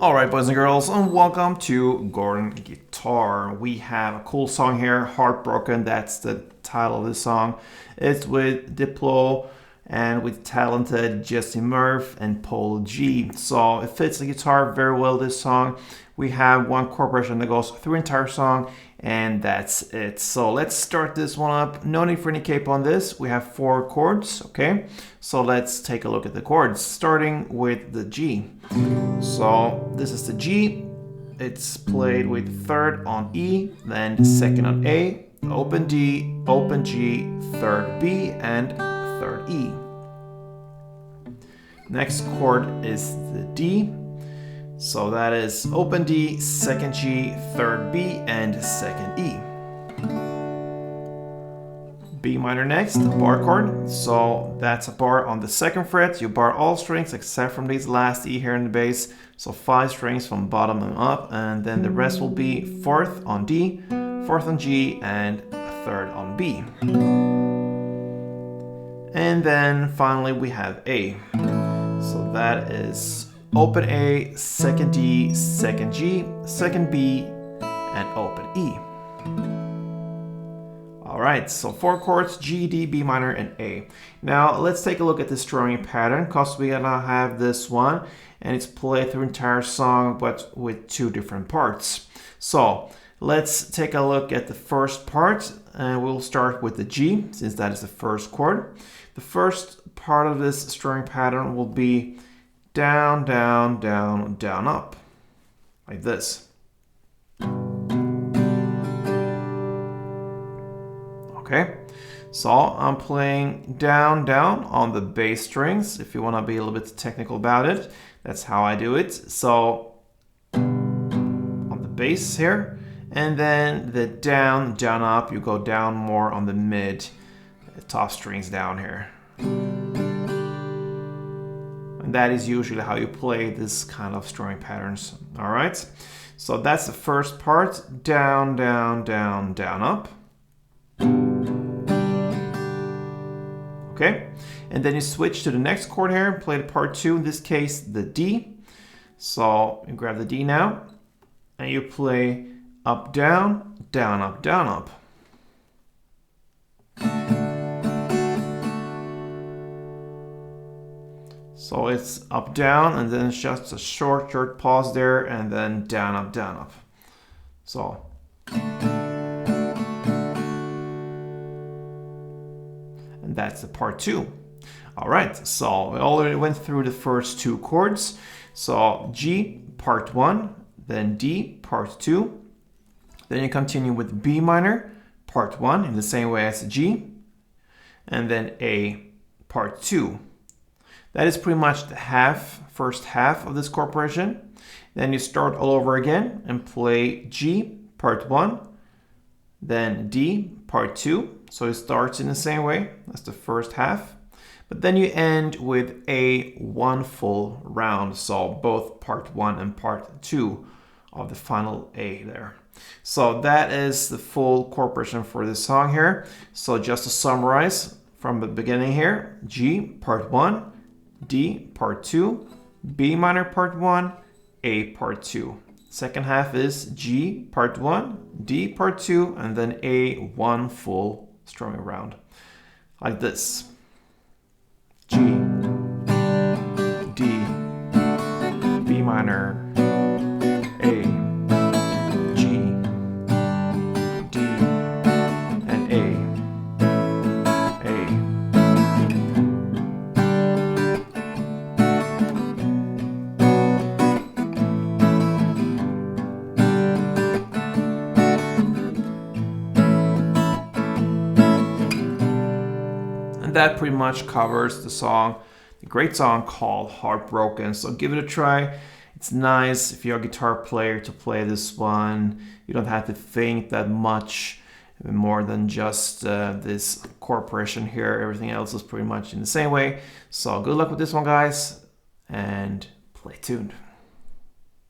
Alright boys and girls, and welcome to Gordon Guitar. We have a cool song here, Heartbroken, that's the title of the song. It's with Diplo and with talented JESSIE MURPH and POLO G. So it fits the guitar very well, this song. We have one chord progression that goes through the entire song, and that's it. So let's start this one up. No need for any cape on this. We have 4 chords, okay? So let's take a look at the chords, starting with the G. So this is the G. It's played with 3rd on E, then 2nd on A, open D, open G, 3rd B, and 3rd E. Next chord is the D. So that is open D, 2nd G, 3rd B, and 2nd E. B minor next, bar chord. So that's a bar on the 2nd fret. You bar all strings except from this last E here in the bass. So 5 strings from bottom and up, and then the rest will be 4th on D, 4th on G, and 3rd on B. And then finally we have A. So that is open A, 2nd D, 2nd G, 2nd B, and open E. Alright, so 4 chords, G, D, B minor, and A. Now let's take a look at the strumming pattern, because we're gonna have this one, and it's played through the entire song, but with 2 different parts. So let's take a look at the first part, and we'll start with the G, since that is the first chord. The first part of this strumming pattern will be down, down, down, down, up, like this. Okay, so I'm playing down, down on the bass strings. If you want to be a little bit technical about it, that's how I do it. So on the bass here, and then the down, down, up, you go down more on the mid, top strings down here. And that is usually how you play this kind of strumming patterns. All right, so that's the first part, down, down, down, down, up. Okay, and then you switch to the next chord here, play the part 2, in this case the D. So you grab the D now, and you play up, down, down, up, down, up. So it's up, down, and then it's just a short pause there, and then down, up, down, up. So. And that's the part 2. All right, so we already went through the first 2 chords. So G, part 1, then D, part 2. Then you continue with B minor, part 1, in the same way as G. And then A, part 2. That is pretty much the first half of this chord progression. Then you start all over again and play G, part 1, then D, part 2. So it starts in the same way. That's the first half. But then you end with a 1 full round. So both part 1 and part 2 of the final A there. So that is the full chord progression for this song here. So just to summarize from the beginning here, G, part 1, D, part 2, B minor, part 1, A, part 2. Second half is G, part 1, D, part 2, and then A, 1 full strumming round, like this. G, D, B minor, A, G, D, and A. And that pretty much covers the song, the great song called Heartbroken. So give it a try. It's nice if you're a guitar player to play this one. You don't have to think that much more than just this chord progression here. Everything else is pretty much in the same way. So good luck with this one, guys, and play tuned.